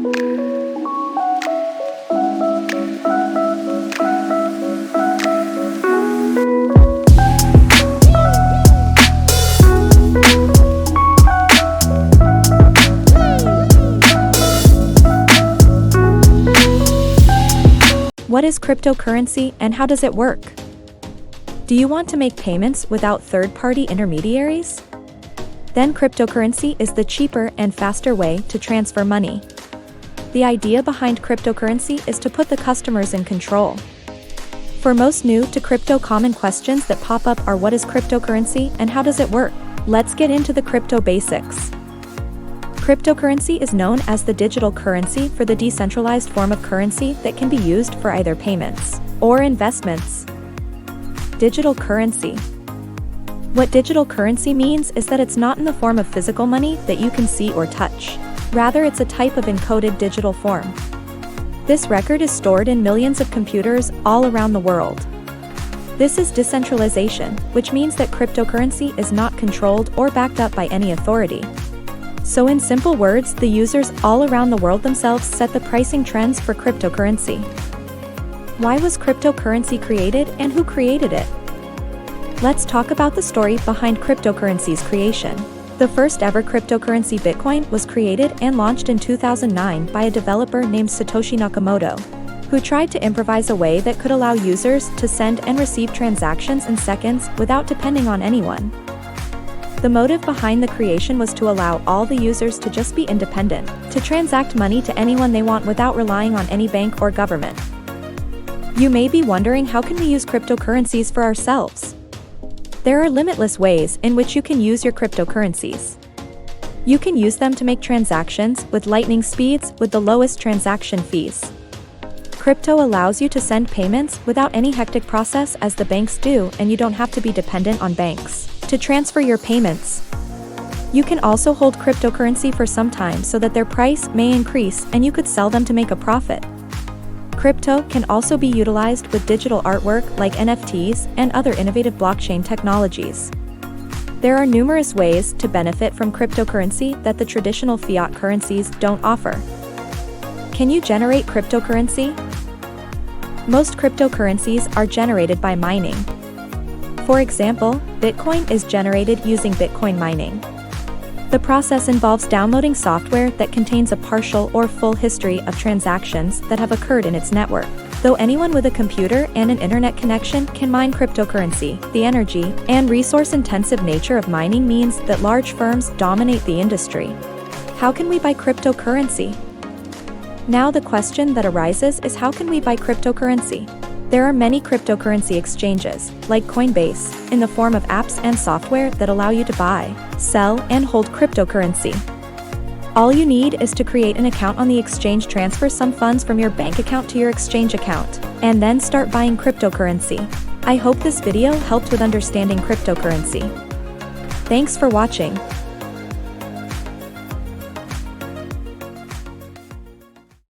What is cryptocurrency and how does it work? Do you want to make payments without third-party intermediaries? Then cryptocurrency is the cheaper and faster way to transfer money. The idea behind cryptocurrency is to put the customers in control. For most new to crypto common questions that pop up are what is cryptocurrency and how does it work? Let's get into the crypto basics. Cryptocurrency is known as the digital currency for the decentralized form of currency that can be used for either payments or investments. Digital currency. What digital currency means is that it's not in the form of physical money that you can see or touch. Rather, it's a type of encoded digital form. This record is stored in millions of computers all around the world. This is decentralization, which means that cryptocurrency is not controlled or backed up by any authority. So in simple words, the users all around the world themselves set the pricing trends for cryptocurrency. Why was cryptocurrency created and who created it? Let's talk about the story behind cryptocurrency's creation. The first ever cryptocurrency Bitcoin was created and launched in 2009 by a developer named Satoshi Nakamoto, who tried to improvise a way that could allow users to send and receive transactions in seconds without depending on anyone. The motive behind the creation was to allow all the users to just be independent, to transact money to anyone they want without relying on any bank or government. You may be wondering, how can we use cryptocurrencies for ourselves? There are limitless ways in which you can use your cryptocurrencies. You can use them to make transactions with lightning speeds with the lowest transaction fees. Crypto allows you to send payments without any hectic process as the banks do, and you don't have to be dependent on banks to transfer your payments. You can also hold cryptocurrency for some time so that their price may increase and you could sell them to make a profit. Crypto can also be utilized with digital artwork like NFTs and other innovative blockchain technologies. There are numerous ways to benefit from cryptocurrency that the traditional fiat currencies don't offer. Can you generate cryptocurrency? Most cryptocurrencies are generated by mining. For example, Bitcoin is generated using Bitcoin mining. The process involves downloading software that contains a partial or full history of transactions that have occurred in its network. Though anyone with a computer and an internet connection can mine cryptocurrency, the energy and resource-intensive nature of mining means that large firms dominate the industry. How can we buy cryptocurrency? Now the question that arises is, how can we buy cryptocurrency? There are many cryptocurrency exchanges, like Coinbase, in the form of apps and software that allow you to buy, sell, and hold cryptocurrency. All you need is to create an account on the exchange, transfer some funds from your bank account to your exchange account, and then start buying cryptocurrency. I hope this video helped with understanding cryptocurrency. Thanks for watching.